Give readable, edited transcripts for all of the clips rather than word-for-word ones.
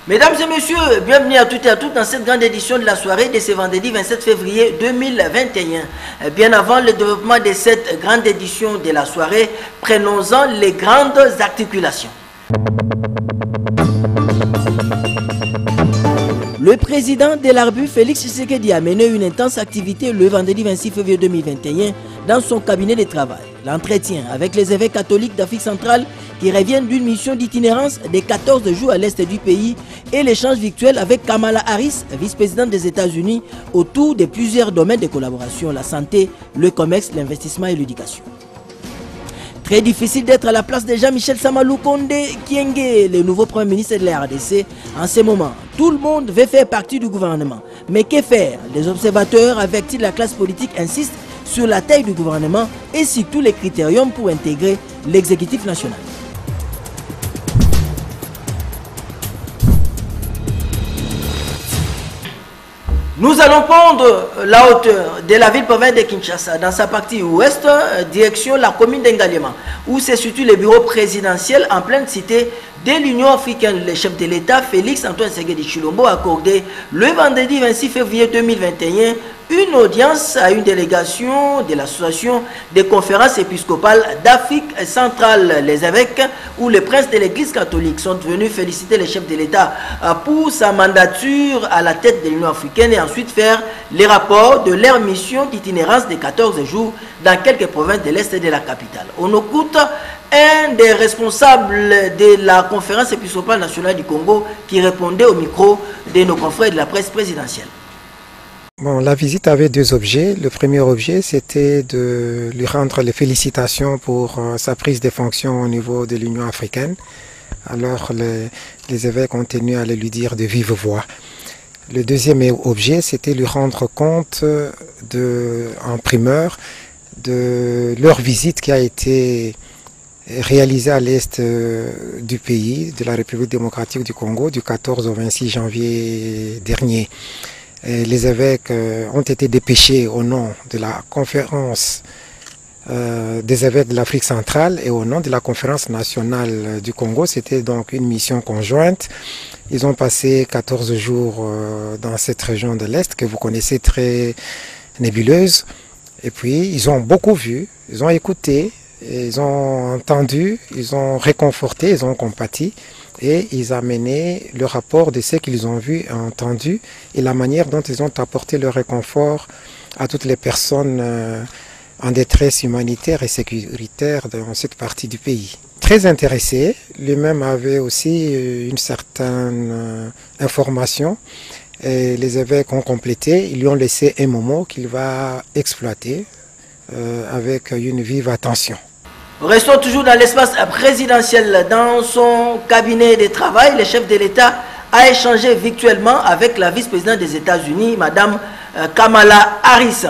Mesdames et messieurs, bienvenue à toutes et à tous dans cette grande édition de la soirée de ce vendredi 27 février 2021. Bien avant le développement de cette grande édition de la soirée, prenons-en les grandes articulations. Le président de l'Arbu, Félix Tshisekedi, a mené une intense activité le vendredi 26 février 2021 dans son cabinet de travail. L'entretien avec les évêques catholiques d'Afrique centrale qui reviennent d'une mission d'itinérance de 14 jours à l'est du pays et l'échange virtuel avec Kamala Harris, vice-présidente des États-Unis, autour de plusieurs domaines de collaboration, la santé, le commerce, l'investissement et l'éducation. Très difficile d'être à la place de Jean-Michel Samalou Kondé Kyenge, le nouveau Premier ministre de la RDC. En ce moment, tout le monde veut faire partie du gouvernement. Mais que faire? Les observateurs avertis de la classe politique insistent sur la taille du gouvernement et sur tous les critériums pour intégrer l'exécutif national. Nous allons prendre la hauteur de la ville-province de Kinshasa dans sa partie ouest, direction la commune d'Engalema, où se situe le bureau présidentiel en pleine cité de l'Union africaine. Le chef de l'État, Félix Antoine Tshisekedi Tshilombo, a accordé le vendredi 26 février 2021 une audience à une délégation de l'association des conférences épiscopales d'Afrique centrale. Les évêques ou les princes de l'église catholique sont venus féliciter le chef de l'État pour sa mandature à la tête de l'Union africaine et ensuite faire les rapports de leur mission d'itinérance de 14 jours dans quelques provinces de l'Est de la capitale. On écoute un des responsables de la conférence épiscopale nationale du Congo qui répondait au micro de nos confrères de la presse présidentielle. Bon, la visite avait deux objets. Le premier objet, c'était de lui rendre les félicitations pour sa prise de fonction au niveau de l'Union africaine. Alors, les évêques ont tenu à le lui dire de vive voix. Le deuxième objet, c'était lui rendre compte en primeur de leur visite qui a été réalisée à l'est du pays, de la République démocratique du Congo, du 14 au 26 janvier dernier. Les évêques ont été dépêchés au nom de la conférence des évêques de l'Afrique centrale et au nom de la conférence nationale du Congo. C'était donc une mission conjointe. Ils ont passé 14 jours dans cette région de l'Est que vous connaissez très nébuleuse. Et puis ils ont beaucoup vu, ils ont écouté, ils ont entendu, ils ont réconforté, ils ont compati. Et ils ont mené le rapport de ce qu'ils ont vu et entendu et la manière dont ils ont apporté le réconfort à toutes les personnes en détresse humanitaire et sécuritaire dans cette partie du pays. Très intéressé, lui-même avait aussi une certaine information et les évêques ont complété, ils lui ont laissé un moment qu'il va exploiter avec une vive attention. Restons toujours dans l'espace présidentiel. Dans son cabinet de travail, le chef de l'État a échangé virtuellement avec la vice-présidente des États-Unis, Mme Kamala Harris.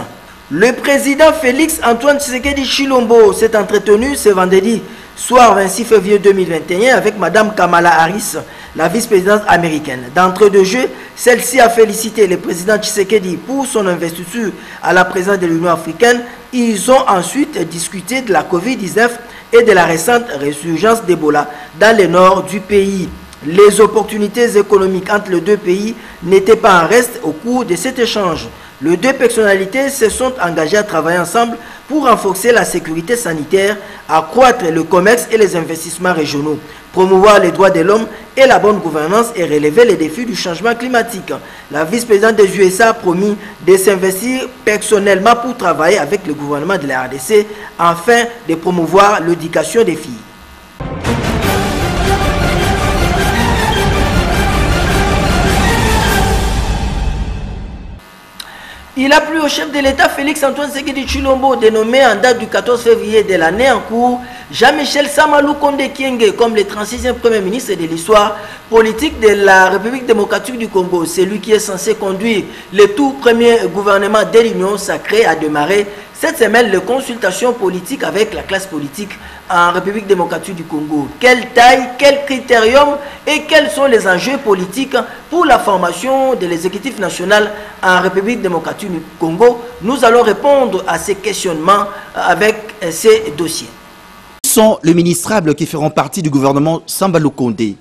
Le président Félix Antoine Tshisekedi Tshilombo s'est entretenu ce vendredi soir 26 février 2021 avec Mme Kamala Harris, la vice-présidente américaine. D'entrée de jeu, celle-ci a félicité le président Tshisekedi pour son investiture à la présidence de l'Union africaine. Ils ont ensuite discuté de la Covid-19 et de la récente résurgence d'Ebola dans le nord du pays. Les opportunités économiques entre les deux pays n'étaient pas en reste au cours de cet échange. Les deux personnalités se sont engagées à travailler ensemble pour renforcer la sécurité sanitaire, accroître le commerce et les investissements régionaux, promouvoir les droits de l'homme et la bonne gouvernance et relever les défis du changement climatique. La vice-présidente des USA a promis de s'investir personnellement pour travailler avec le gouvernement de la RDC afin de promouvoir l'éducation des filles. Il a plu au chef de l'État Félix-Antoine Tshisekedi Tshilombo, dénommé en date du 14 février de l'année en cours Jean-Michel Samalou Konde Kyenge comme le 36e Premier ministre de l'histoire politique de la République démocratique du Congo. C'est lui qui est censé conduire le tout premier gouvernement de l'Union sacrée à démarrer cette semaine les consultations politiques avec la classe politique en République démocratique du Congo. Quelle taille, quel critérium et quels sont les enjeux politiques pour la formation de l'exécutif national en République démocratique du Congo? Nous allons répondre à ces questionnements avec ces dossiers. Qui sont les ministrables qui feront partie du gouvernement Samba Lukonde?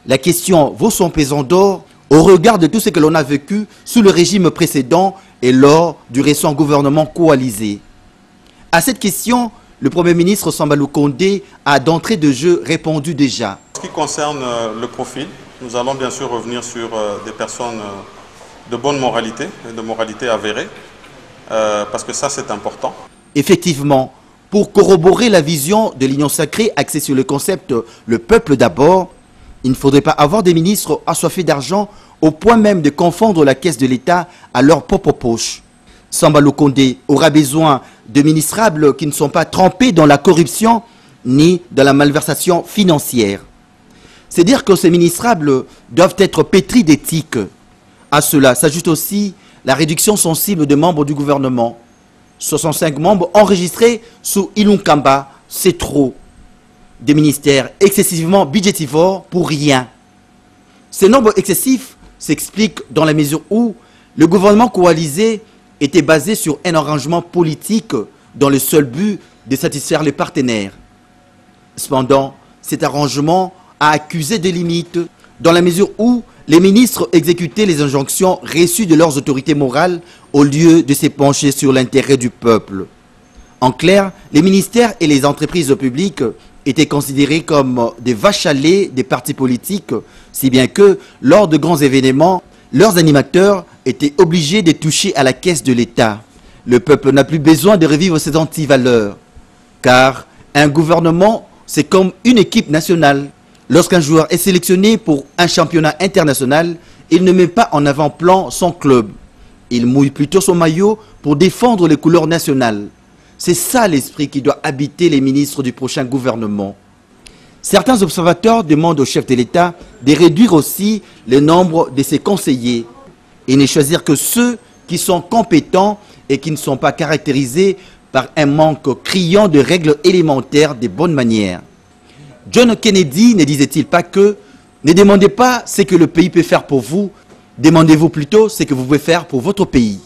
La question vaut son pesant d'or au regard de tout ce que l'on a vécu sous le régime précédent et lors du récent gouvernement coalisé. À cette question, le Premier ministre Samba Lukonde a d'entrée de jeu répondu déjà. En ce qui concerne le profil, nous allons bien sûr revenir sur des personnes de bonne moralité, de moralité avérée, parce que ça c'est important. Effectivement, pour corroborer la vision de l'Union sacrée axée sur le concept « le peuple d'abord », il ne faudrait pas avoir des ministres assoiffés d'argent au point même de confondre la caisse de l'État à leur propre poche. Samba Lukonde aura besoin de ministrables qui ne sont pas trempés dans la corruption ni dans la malversation financière. C'est dire que ces ministrables doivent être pétris d'éthique. À cela s'ajoute aussi la réduction sensible de membres du gouvernement. 65 membres enregistrés sous Ilunkamba, c'est trop. Des ministères excessivement budgétivores pour rien. Ces nombres excessifs s'expliquent dans la mesure où le gouvernement coalisé était basé sur un arrangement politique dans le seul but de satisfaire les partenaires. Cependant, cet arrangement a accusé des limites dans la mesure où les ministres exécutaient les injonctions reçues de leurs autorités morales au lieu de se pencher sur l'intérêt du peuple. En clair, les ministères et les entreprises publiques étaient considérés comme des vaches à lait des partis politiques, si bien que, lors de grands événements, leurs animateurs étaient obligés de toucher à la caisse de l'État. Le peuple n'a plus besoin de revivre ces antivaleurs, car un gouvernement, c'est comme une équipe nationale. Lorsqu'un joueur est sélectionné pour un championnat international, il ne met pas en avant-plan son club. Il mouille plutôt son maillot pour défendre les couleurs nationales. C'est ça l'esprit qui doit habiter les ministres du prochain gouvernement. Certains observateurs demandent au chef de l'État de réduire aussi le nombre de ses conseillers et ne choisir que ceux qui sont compétents et qui ne sont pas caractérisés par un manque criant de règles élémentaires de bonnes manières. John Kennedy ne disait-il pas que « Ne demandez pas ce que le pays peut faire pour vous, demandez-vous plutôt ce que vous pouvez faire pour votre pays ».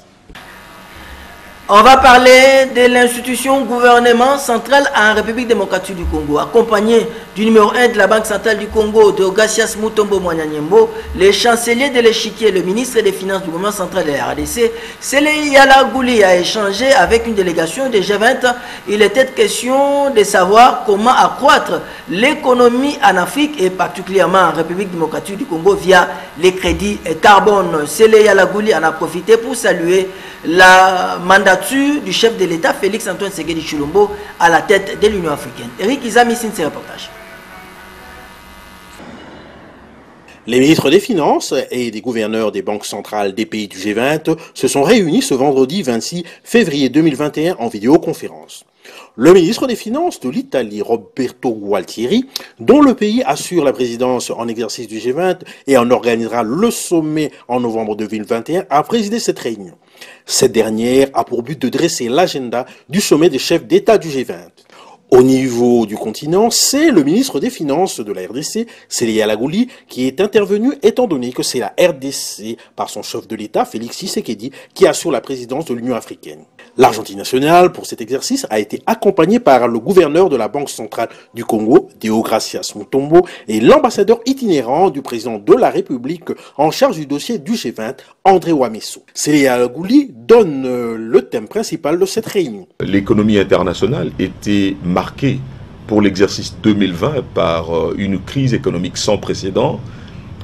On va parler de l'institution gouvernement central en République démocratique du Congo, accompagné du numéro 1 de la Banque centrale du Congo, Deogracias Mutombo Mwanyanyembo, le chancelier de l'échiquier, le ministre des Finances du gouvernement central de la RDC, Sele Yala Gouli, a échangé avec une délégation de G20. Il était question de savoir comment accroître l'économie en Afrique et particulièrement en République démocratique du Congo via les crédits carbone. Sele Yala Gouli en a profité pour saluer la mandature du chef de l'État Félix-Antoine Tshisekedi Tshilombo à la tête de l'Union africaine. Eric Izami signe ses reportages. Les ministres des Finances et des gouverneurs des banques centrales des pays du G20 se sont réunis ce vendredi 26 février 2021 en vidéoconférence. Le ministre des Finances de l'Italie, Roberto Gualtieri, dont le pays assure la présidence en exercice du G20 et en organisera le sommet en novembre 2021, a présidé cette réunion. Cette dernière a pour but de dresser l'agenda du sommet des chefs d'État du G20. Au niveau du continent, c'est le ministre des Finances de la RDC, Sele Yala Gouli, qui est intervenu étant donné que c'est la RDC, par son chef de l'État, Félix Tshisekedi, qui assure la présidence de l'Union africaine. L'Argentine nationale, pour cet exercice, a été accompagnée par le gouverneur de la Banque centrale du Congo, Deogracias Mutombo, et l'ambassadeur itinérant du président de la République en charge du dossier du G20, André Ouamesso. Sele Yala Gouli donne le thème principal de cette réunion. L'économie internationale était marquée pour l'exercice 2020 par une crise économique sans précédent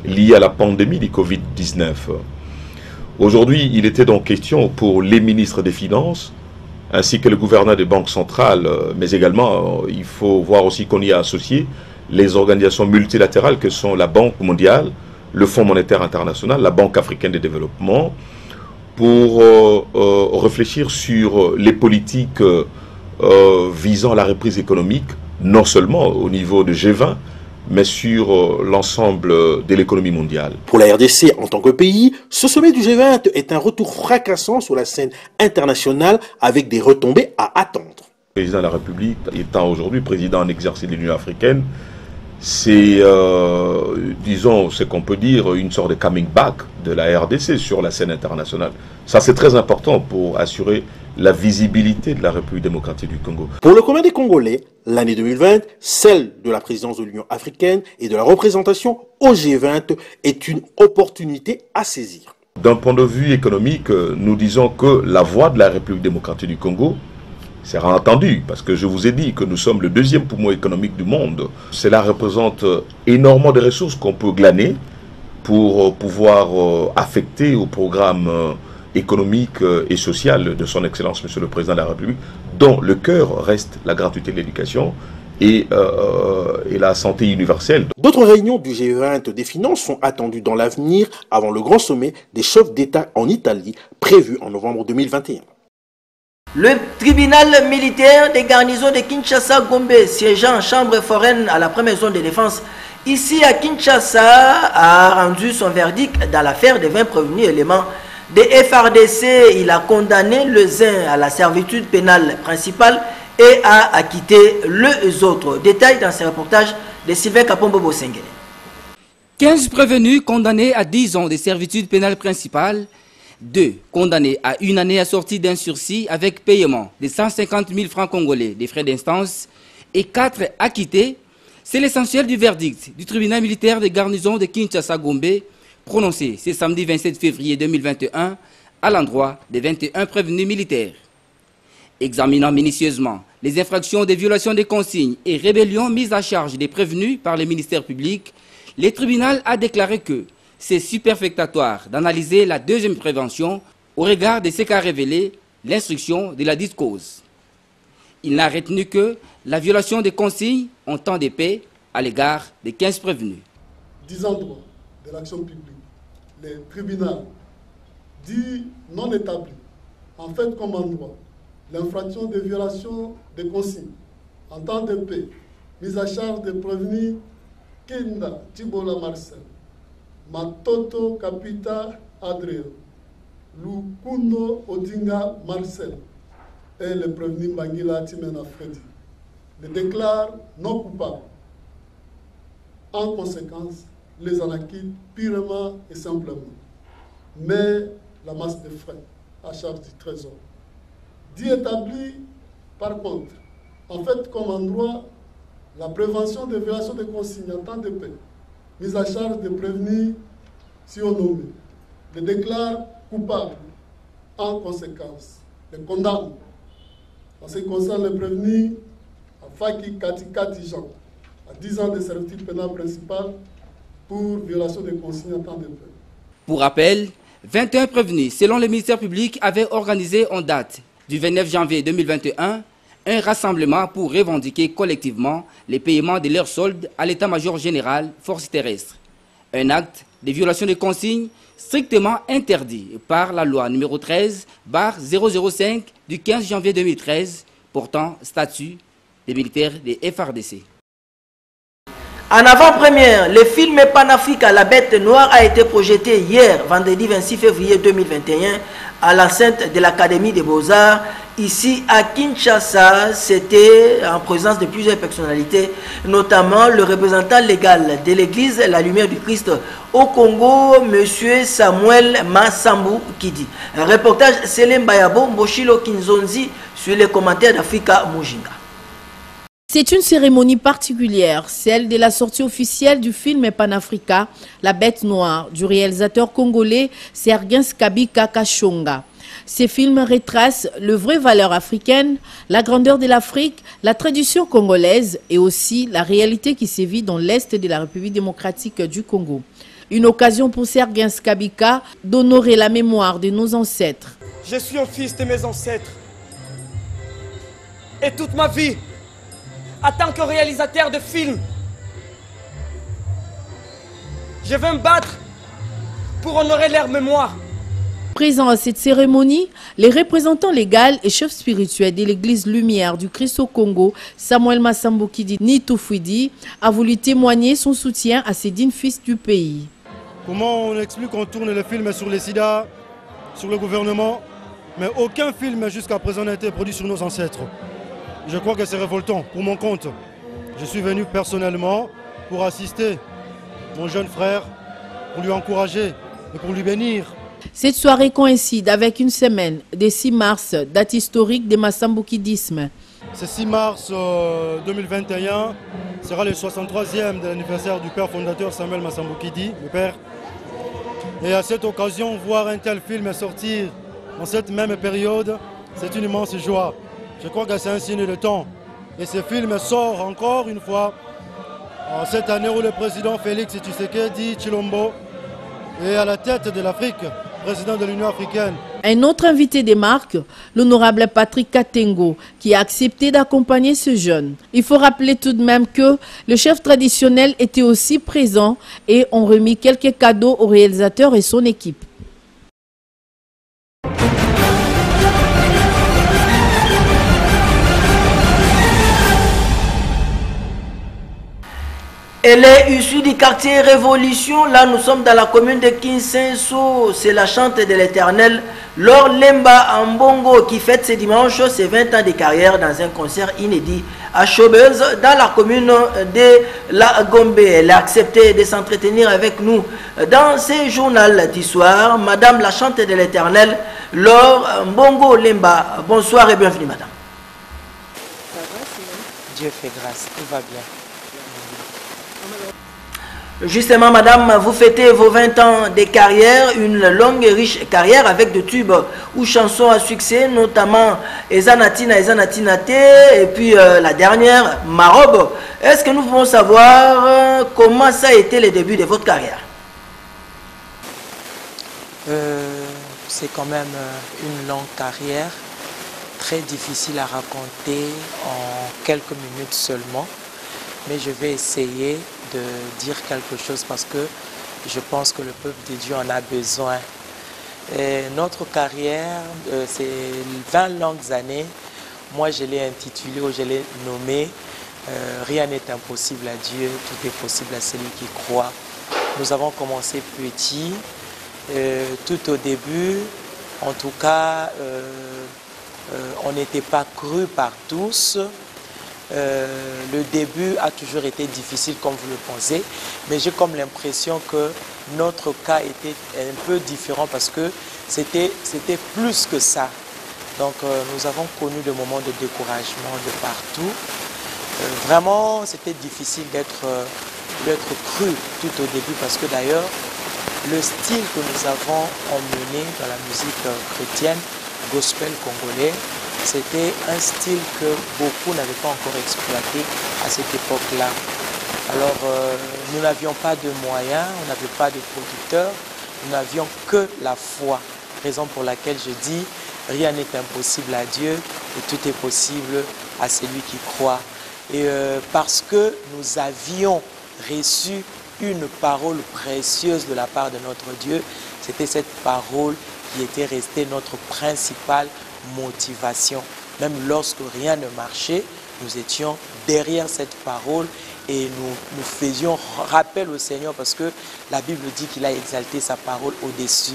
liée à la pandémie du Covid-19. Aujourd'hui, il était donc question pour les ministres des Finances, ainsi que le gouverneur des banques centrales, mais également, il faut voir aussi qu'on y a associé les organisations multilatérales que sont la Banque mondiale, le Fonds monétaire international, la Banque africaine de développement, pour réfléchir sur les politiques visant la reprise économique, non seulement au niveau de G20, mais sur l'ensemble de l'économie mondiale. Pour la RDC en tant que pays, ce sommet du G20 est un retour fracassant sur la scène internationale avec des retombées à attendre. Le président de la République étant aujourd'hui président en exercice de l'Union africaine, c'est, disons, ce qu'on peut dire, une sorte de coming back de la RDC sur la scène internationale. Ça, c'est très important pour assurer la visibilité de la République démocratique du Congo. Pour le commun des Congolais, l'année 2020, celle de la présidence de l'Union africaine et de la représentation au G20 est une opportunité à saisir. D'un point de vue économique, nous disons que la voix de la République démocratique du Congo sera entendue, parce que je vous ai dit que nous sommes le deuxième poumon économique du monde. Cela représente énormément de ressources qu'on peut glaner pour pouvoir affecter au programme économique et social de son Excellence, Monsieur le Président de la République, dont le cœur reste la gratuité de l'éducation et la santé universelle. D'autres réunions du G20 des finances sont attendues dans l'avenir avant le grand sommet des chefs d'État en Italie, prévu en novembre 2021. Le tribunal militaire des garnisons de Kinshasa-Gombe, siégeant en chambre foraine à la première zone de défense, ici à Kinshasa, a rendu son verdict dans l'affaire des 20 prévenus éléments de FRDC. Il a condamné le ZIN à la servitude pénale principale et a acquitté les autres. Détails dans ce reportage de Sylvain Kapombo-Bosengele. 15 prévenus condamnés à 10 ans de servitude pénale principale, 2 condamnés à 1 année assortie d'un sursis avec paiement de 150 000 francs congolais des frais d'instance et 4 acquittés. C'est l'essentiel du verdict du tribunal militaire de garnison de Kinshasa-Gombe, prononcé ce samedi 27 février 2021 à l'endroit des 21 prévenus militaires. Examinant minutieusement les infractions de violation des consignes et rébellions mises à charge des prévenus par le ministère public, le tribunal a déclaré que c'est superfétatoire d'analyser la deuxième prévention au regard de ce qu'a révélé l'instruction de la dite cause. Il n'a retenu que la violation des consignes en temps de paix à l'égard des 15 prévenus. 10 endroits de l'action publique, les tribunaux dit non établis, en fait comme endroit, l'infraction de violation des consignes en temps de paix, mise à charge des prévenus Kenda Tibola Marcel, Matoto Kapita Adrien, Lukundo Odinga Marcel et le prévenu Bangila Timena Freddy les déclarent non coupables. En conséquence, les en acquittent purement et simplement. Mais la masse de frais à charge du trésor. Dit établi, par contre, en fait comme endroit, la prévention des violations de consignes en temps de paix, mise à charge des prévenus surnommés, les déclare coupables. En conséquence, les condamne. En ce qui concerne les prévenus, Faki Katikati Jean, à 10 ans de servitude pénale principale pour violation des consignes en temps de paix. Pour rappel, 21 prévenus, selon le ministère public, avaient organisé en date du 29 janvier 2021 un rassemblement pour revendiquer collectivement les paiements de leurs soldes à l'état-major général forces terrestres. Un acte de violation des consignes strictement interdit par la loi numéro 13/005 du 15 janvier 2013 portant statut des militaires des FRDC. En avant-première, le film Panafrica, la bête noire, a été projeté hier, vendredi 26 février 2021, à l'enceinte de l'Académie des Beaux-Arts, ici à Kinshasa. C'était en présence de plusieurs personnalités, notamment le représentant légal de l'Église La Lumière du Christ au Congo, M. Samuel Massambu Kidi. Un reportage Selem Bayabo, Moshilo Kinzonzi, sur les commentaires d'Afrika Mujinga. C'est une cérémonie particulière, celle de la sortie officielle du film Panafrica, La Bête Noire, du réalisateur congolais Sergens Kabika Kashonga. Ces films retracent les vraies valeurs africaines, la grandeur de l'Afrique, la tradition congolaise et aussi la réalité qui sévit dans l'Est de la République démocratique du Congo. Une occasion pour Sergens Kabika d'honorer la mémoire de nos ancêtres. Je suis un fils de mes ancêtres. Et toute ma vie, en tant que réalisateur de films, je vais me battre pour honorer leur mémoire. Présents à cette cérémonie, les représentants légaux et chefs spirituels de l'église Lumière du Christ au Congo, Samuel Massambokidi Nitoufuidi, a voulu témoigner son soutien à ces dignes fils du pays. Comment on explique qu'on tourne le film sur les sida, sur le gouvernement, mais aucun film jusqu'à présent n'a été produit sur nos ancêtres. Je crois que c'est révoltant pour mon compte. Je suis venu personnellement pour assister mon jeune frère, pour lui encourager et pour lui bénir. Cette soirée coïncide avec une semaine des 6 mars, date historique des Massambokidisme. Ce 6 mars 2021 sera le 63e de l'anniversaire du père fondateur Samuel Massambokidi, le père. Et à cette occasion, voir un tel film sortir en cette même période, c'est une immense joie. Je crois que c'est un signe de temps. Et ce film sort encore une fois en cette année où le président Félix Tshisekedi Tshilombo est à la tête de l'Afrique, président de l'Union africaine. Un autre invité des marques, l'honorable Patrick Katengo, qui a accepté d'accompagner ce jeune. Il faut rappeler tout de même que le chef traditionnel était aussi présent et ont remis quelques cadeaux au réalisateur et son équipe. Elle est issue du quartier Révolution. Là, nous sommes dans la commune de Kinsenso. C'est la chante de l'Éternel, Laure Lemba Mbongo, qui fête ce dimanche ses 20 ans de carrière dans un concert inédit à Chobeuse, dans la commune de la Gombe. Elle a accepté de s'entretenir avec nous dans ce journal du soir. Madame la chante de l'Éternel, Laure Mbongo Lemba. Bonsoir et bienvenue, madame. Dieu fait grâce, tout va bien. Justement, madame, vous fêtez vos 20 ans de carrière, une longue et riche carrière avec de tubes ou chansons à succès, notamment Ezanatina, Ezanatinate, et puis la dernière, Marobe. Est-ce que nous pouvons savoir comment ça a été le début de votre carrière? C'est quand même une longue carrière, très difficile à raconter en quelques minutes seulement, mais je vais essayer de dire quelque chose parce que je pense que le peuple de Dieu en a besoin. Et notre carrière, c'est 20 longues années. Moi, je l'ai intitulé ou je l'ai nommé rien n'est impossible à Dieu, tout est possible à celui qui croit. Nous avons commencé petit, tout au début, en tout cas, on n'était pas cru par tous. Le début a toujours été difficile comme vous le pensez, mais j'ai comme l'impression que notre cas était un peu différent parce que c'était plus que ça. Donc nous avons connu des moments de découragement de partout. Vraiment, c'était difficile d'être cru tout au début parce que d'ailleurs, le style que nous avons emmené dans la musique chrétienne, gospel congolais, c'était un style que beaucoup n'avaient pas encore exploité à cette époque-là. Alors, nous n'avions pas de moyens, on n'avait pas de producteurs, nous n'avions que la foi. Raison pour laquelle je dis, rien n'est impossible à Dieu et tout est possible à celui qui croit. Et parce que nous avions reçu une parole précieuse de la part de notre Dieu, c'était cette parole qui était restée notre principale motivation. Même lorsque rien ne marchait, nous étions derrière cette parole et nous faisions rappel au Seigneur parce que la Bible dit qu'il a exalté sa parole au-dessus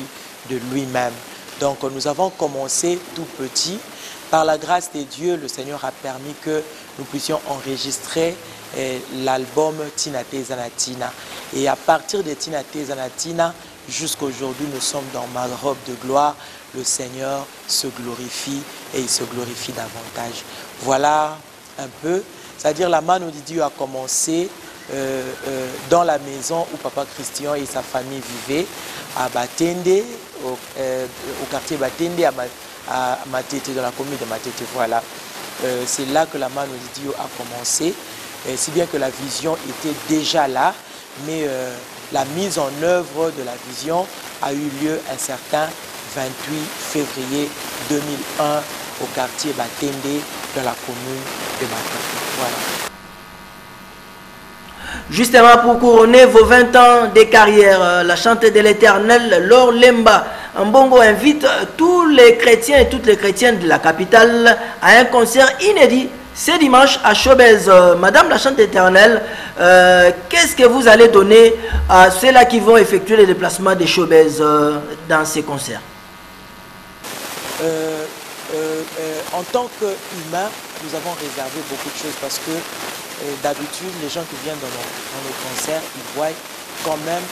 de lui-même. Donc nous avons commencé tout petit. Par la grâce de Dieu, le Seigneur a permis que nous puissions enregistrer l'album Tinate Zanatina. Et à partir de Tinate Zanatina, jusqu'à aujourd'hui, nous sommes dans ma robe de gloire. Le Seigneur se glorifie et il se glorifie davantage. Voilà un peu. C'est-à-dire la mano de Dieu a commencé dans la maison où Papa Christian et sa famille vivaient, à Batende, au quartier Batende, à Matete, dans la commune de Matete. Voilà. C'est là que la mano de Dieu a commencé. Si bien que la vision était déjà là, mais la mise en œuvre de la vision a eu lieu un certain 28 février 2001 au quartier Batende dans la commune de Matete. Voilà. Justement, pour couronner vos 20 ans de carrière, la chante de l'Éternel, Laure Lemba Mbongo invite tous les chrétiens et toutes les chrétiennes de la capitale à un concert inédit ce dimanche à Chobez. Madame la Chante éternelle, qu'est-ce que vous allez donner à ceux-là qui vont effectuer les déplacements de Chobez dans ces concerts? En tant qu'humain, nous avons réservé beaucoup de choses parce que d'habitude, les gens qui viennent dans nos concerts, ils voient quand même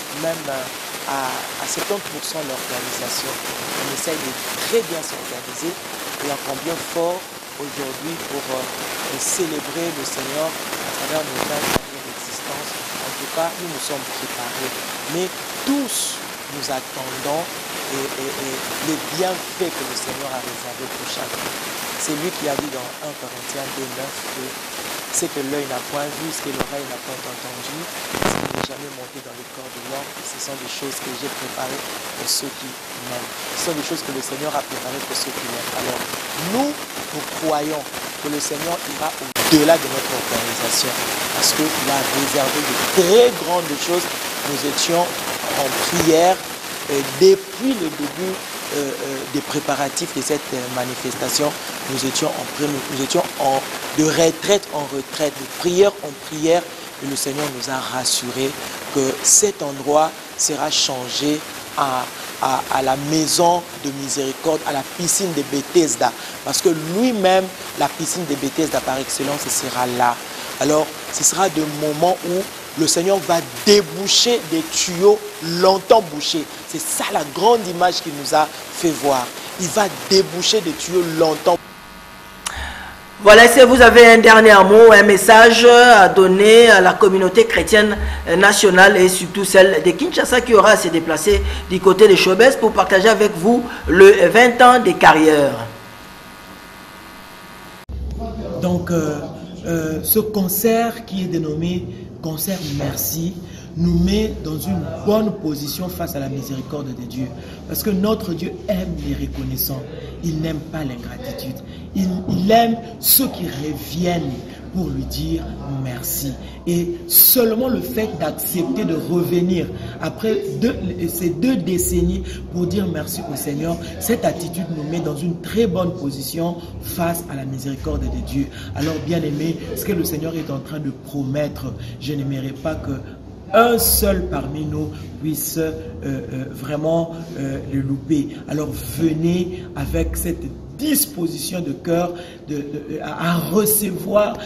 à 70% l'organisation. On essaye de très bien s'organiser et encore bien fort aujourd'hui pour célébrer le Seigneur à travers nos 20 années d'existence. En tout cas, nous nous sommes préparés. Mais tous nous attendons les bienfaits que le Seigneur a réservés pour chacun. C'est lui qui a dit dans 1 Corinthiens 2:9 que c'est que l'œil n'a point vu, ce que l'oreille n'a point entendu, ce qui n'est jamais monté dans le corps de l'homme. Ce sont des choses que j'ai préparées pour ceux qui m'aiment. Ce sont des choses que le Seigneur a préparées pour ceux qui m'aiment. Alors, nous croyons que le Seigneur ira au-delà de notre organisation parce qu'il a réservé de très grandes choses. Nous étions en prière depuis le début des préparatifs de cette manifestation. Nous étions de retraite en retraite, de prière en prière, et le Seigneur nous a rassurés que cet endroit sera changé à la maison de miséricorde, à la piscine de Bethesda, parce que lui-même, la piscine de Bethesda par excellence, ce sera là. Alors, ce sera des moments où le Seigneur va déboucher des tuyaux longtemps bouchés. C'est ça la grande image qu'il nous a fait voir. Il va déboucher des tuyaux longtemps. Voilà, si vous avez un dernier mot, un message à donner à la communauté chrétienne nationale et surtout celle de Kinshasa qui aura à se déplacer du côté de Chobez pour partager avec vous le 20 ans de carrière. Donc, ce concert qui est dénommé Concert Merci nous met dans une bonne position face à la miséricorde de Dieu. Parce que notre Dieu aime les reconnaissants. Il n'aime pas l'ingratitude. Il aime ceux qui reviennent pour lui dire merci. Et seulement le fait d'accepter de revenir après ces 2 décennies pour dire merci au Seigneur, cette attitude nous met dans une très bonne position face à la miséricorde de Dieu. Alors bien aimé, ce que le Seigneur est en train de promettre, je n'aimerais pas que un seul parmi nous puisse vraiment le louper. Alors venez avec cette disposition de cœur à recevoir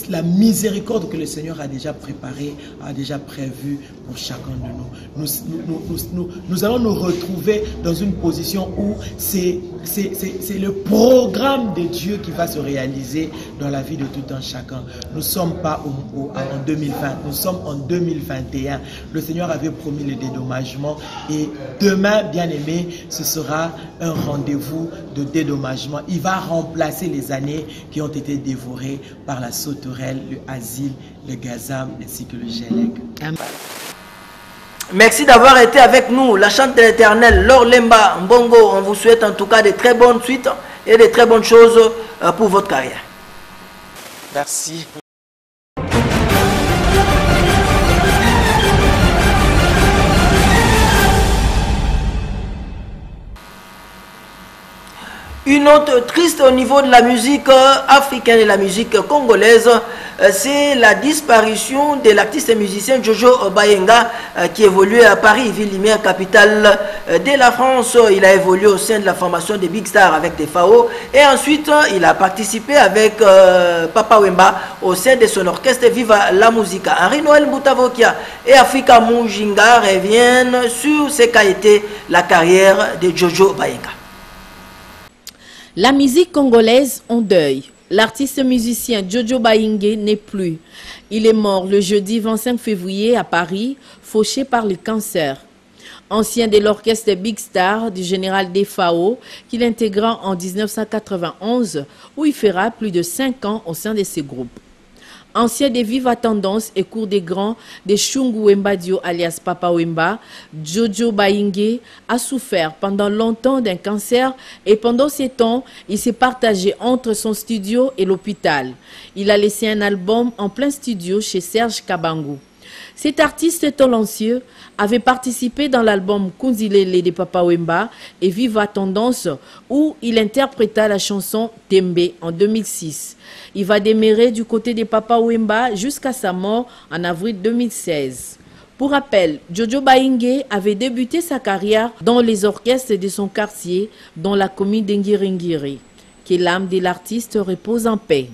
la miséricorde que le Seigneur a déjà préparée, a déjà prévue pour chacun de nous. Nous allons nous retrouver dans une position où c'est le programme de Dieu qui va se réaliser dans la vie de tout un chacun. Nous ne sommes pas en 2020, nous sommes en 2021. Le Seigneur avait promis le dédommagement et demain, bien aimé, ce sera un rendez-vous de dédommagement. Il va remplacer les années qui ont été dévorées par la sauterelle, le asile, le gazam ainsi que le gélec. Merci d'avoir été avec nous. La Chante de l'Éternel, Laure Lemba Mbongo, on vous souhaite en tout cas de très bonnes suites et de très bonnes choses pour votre carrière. Merci. Une note triste au niveau de la musique africaine et la musique congolaise, c'est la disparition de l'artiste et musicien Jojo Bayenga qui évoluait à Paris, ville lumière, capitale de la France. Il a évolué au sein de la formation des Big Stars avec des FAO et ensuite il a participé avec Papa Wemba au sein de son orchestre Viva la Musica. Henri Noël Boutavokia et Afrika Mujinga reviennent sur ce qu'a été la carrière de Jojo Bayenga. La musique congolaise en deuil. L'artiste musicien Jojo Bayenga n'est plus. Il est mort le jeudi 25 février à Paris, fauché par le cancer. Ancien de l'orchestre Big Star du général Defao, qu'il intégra en 1991, où il fera plus de 5 ans au sein de ce groupe. Ancien des Viva Tendance et cours des grands de Shungu Wemba Dio alias Papa Wemba, Jojo Bayenga a souffert pendant longtemps d'un cancer et pendant ces temps, il s'est partagé entre son studio et l'hôpital. Il a laissé un album en plein studio chez Serge Kabangu. Cet artiste talentueux avait participé dans l'album Kunzilele de Papa Wemba et Viva Tendance où il interpréta la chanson Tembe en 2006. Il va demeurer du côté de Papa Wemba jusqu'à sa mort en avril 2016. Pour rappel, Jojo Baingue avait débuté sa carrière dans les orchestres de son quartier, dans la commune d'Ngiringiri. Que l'âme de l'artiste repose en paix.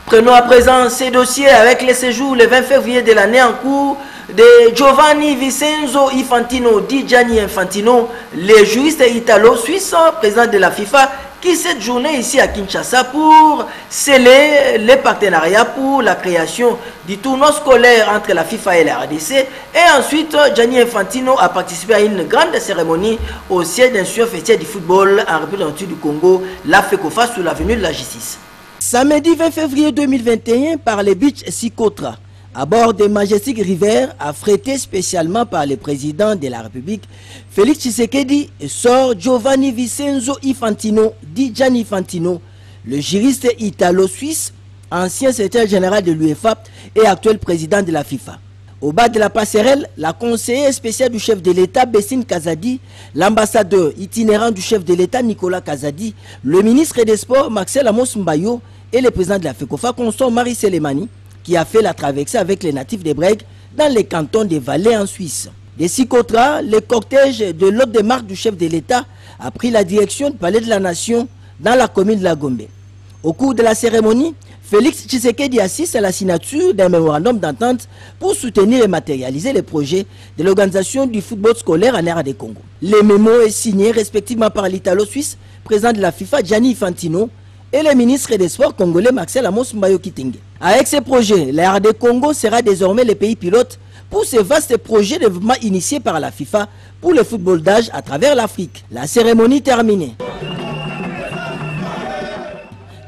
Prenons à présent ces dossiers avec les séjours le 20 février de l'année en cours de Giovanni Vincenzo Infantino, dit Gianni Infantino, le juriste italo-suisse, président de la FIFA, qui cette journée ici à Kinshasa pour sceller les partenariats pour la création du tournoi scolaire entre la FIFA et la RDC. Et ensuite, Gianni Infantino a participé à une grande cérémonie au siège d'un festival du football en République du Congo, la FECOFA, sur l'avenue de la Justice. Samedi 20 février 2021, par les Beach Sikotra, à bord des Majestic River, affrété spécialement par le président de la République, Félix Tshisekedi, sort Giovanni Vincenzo Infantino, dit Gianni Infantino, le juriste italo-suisse, ancien secrétaire général de l'UEFA et actuel président de la FIFA. Au bas de la passerelle, la conseillère spéciale du chef de l'État, Bessine Kazadi, l'ambassadeur itinérant du chef de l'État, Nicolas Kazadi, le ministre des Sports, Marcel Amos Mbayo, et le président de la FECOFA, constant Marie Selemani, qui a fait la traversée avec les natifs des Brègues dans les cantons des Valais en Suisse. De Sikotra, le cortège de l'hôte de marque du chef de l'État a pris la direction du Palais de la Nation dans la commune de la Gombe. Au cours de la cérémonie, Félix Tshisekedi assiste à la signature d'un mémorandum d'entente pour soutenir et matérialiser les projets de l'organisation du football scolaire en RD Congo. Le mémo est signé respectivement par l'Italo-Suisse, président de la FIFA Gianni Infantino, et le ministre des Sports congolais Marcel Amos Mbayo Kitenge. Avec ces projets, la RD Congo sera désormais le pays pilote pour ce vaste projet de développement initié par la FIFA pour le football d'âge à travers l'Afrique. La cérémonie terminée.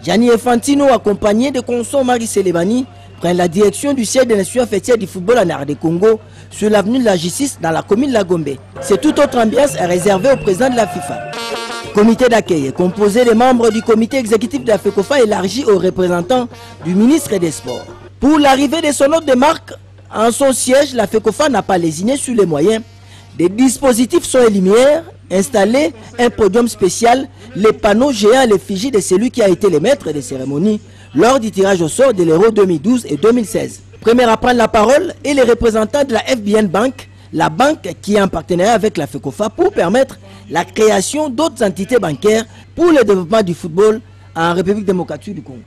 Gianni Infantino, accompagné de Constant Marie Selemani, prend la direction du siège de l'Institut fêtière du football en RD Congo sur l'avenue de la Justice dans la commune de la Gombe. Cette toute autre ambiance est réservée au président de la FIFA. Comité d'accueil est composé des membres du comité exécutif de la FECOFA élargi aux représentants du ministre des Sports. Pour l'arrivée de son hôte de marque en son siège, la FECOFA n'a pas lésiné sur les moyens. Des dispositifs son et lumière installés, un podium spécial, les panneaux géants à l'effigie de celui qui a été le maître des cérémonies lors du tirage au sort de l'Euro 2012 et 2016. Premier à prendre la parole est le représentant de la FBN Bank, la banque qui est en partenariat avec la FECOFA pour permettre la création d'autres entités bancaires pour le développement du football en République démocratique du Congo.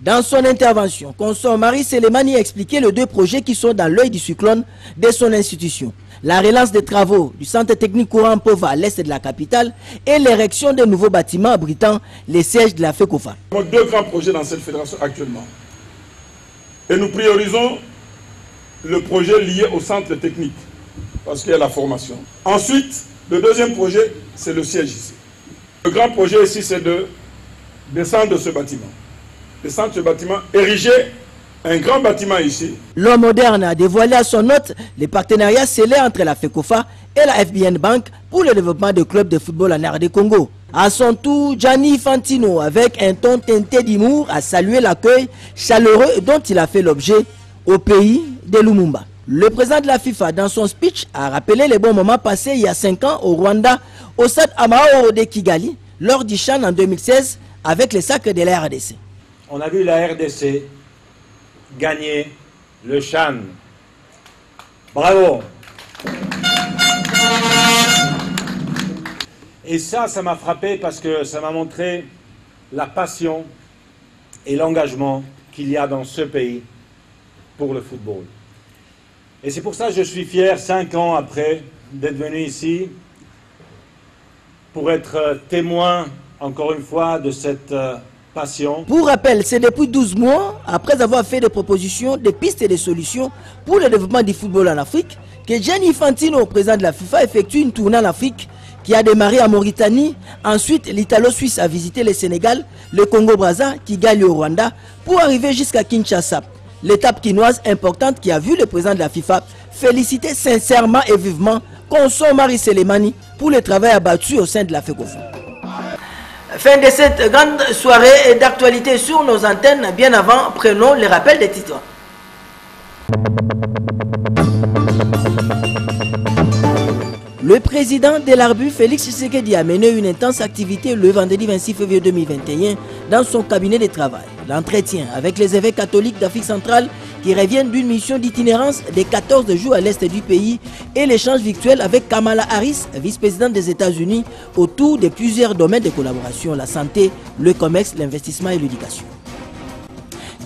Dans son intervention, Constant Marie Selemani a expliqué les deux projets qui sont dans l'œil du cyclone de son institution. La relance des travaux du centre technique courant Pova à l'est de la capitale et l'érection de nouveaux bâtiments abritant les sièges de la FECOFA. Nous avons deux grands projets dans cette fédération actuellement. Et nous priorisons le projet lié au centre technique, parce qu'il y a la formation. Ensuite, le deuxième projet, c'est le siège ici. Le grand projet ici, c'est de descendre de ce bâtiment. Descendre ce bâtiment, ériger un grand bâtiment ici. L'homme moderne a dévoilé à son hôte les partenariats scellés entre la FECOFA et la FBN Bank pour le développement de clubs de football en RD Congo. À son tour, Gianni Infantino, avec un ton teinté d'humour, a salué l'accueil chaleureux dont il a fait l'objet au pays de Lumumba. Le président de la FIFA, dans son speech, a rappelé les bons moments passés il y a 5 ans au Rwanda, au stade Amahoro de Kigali, lors du CHAN en 2016, avec les sacres de la RDC. On a vu la RDC gagner le CHAN. Bravo. Et ça m'a frappé parce que ça m'a montré la passion et l'engagement qu'il y a dans ce pays pour le football. Et c'est pour ça que je suis fier, 5 ans après, d'être venu ici pour être témoin, encore une fois, de cette passion. Pour rappel, c'est depuis 12 mois, après avoir fait des propositions, des pistes et des solutions pour le développement du football en Afrique, que Gianni Infantino, président de la FIFA, effectue une tournée en Afrique qui a démarré en Mauritanie. Ensuite, l'Italo-Suisse a visité le Sénégal, le Congo-Brazza, Kigali au Rwanda, pour arriver jusqu'à Kinshasa. L'étape quinoise importante qui a vu le président de la FIFA féliciter sincèrement et vivement Conso Marie Selemani pour le travail abattu au sein de la FECOFOOT. Fin de cette grande soirée d'actualité sur nos antennes. Bien avant, prenons les rappels des titres. Le président de l'Arbu, Félix Tshisekedi, a mené une intense activité le vendredi 26 février 2021 dans son cabinet de travail. L'entretien avec les évêques catholiques d'Afrique centrale qui reviennent d'une mission d'itinérance de 14 jours à l'est du pays et l'échange virtuel avec Kamala Harris, vice-présidente des États-Unis, autour de plusieurs domaines de collaboration, la santé, le commerce, l'investissement et l'éducation.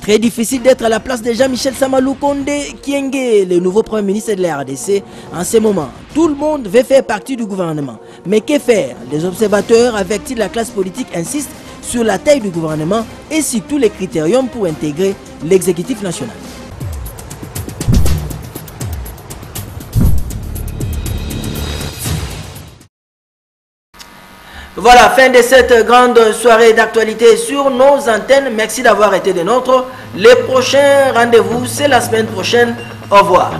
Très difficile d'être à la place de Jean-Michel Samalou Kondé Kyenge, le nouveau Premier ministre de la RDC. En ce moment, tout le monde veut faire partie du gouvernement. Mais que faire? Les observateurs avertis de la classe politique insistent sur la taille du gouvernement et sur tous les critériums pour intégrer l'exécutif national. Voilà, fin de cette grande soirée d'actualité sur nos antennes. Merci d'avoir été des nôtres. Les prochains rendez-vous, c'est la semaine prochaine. Au revoir.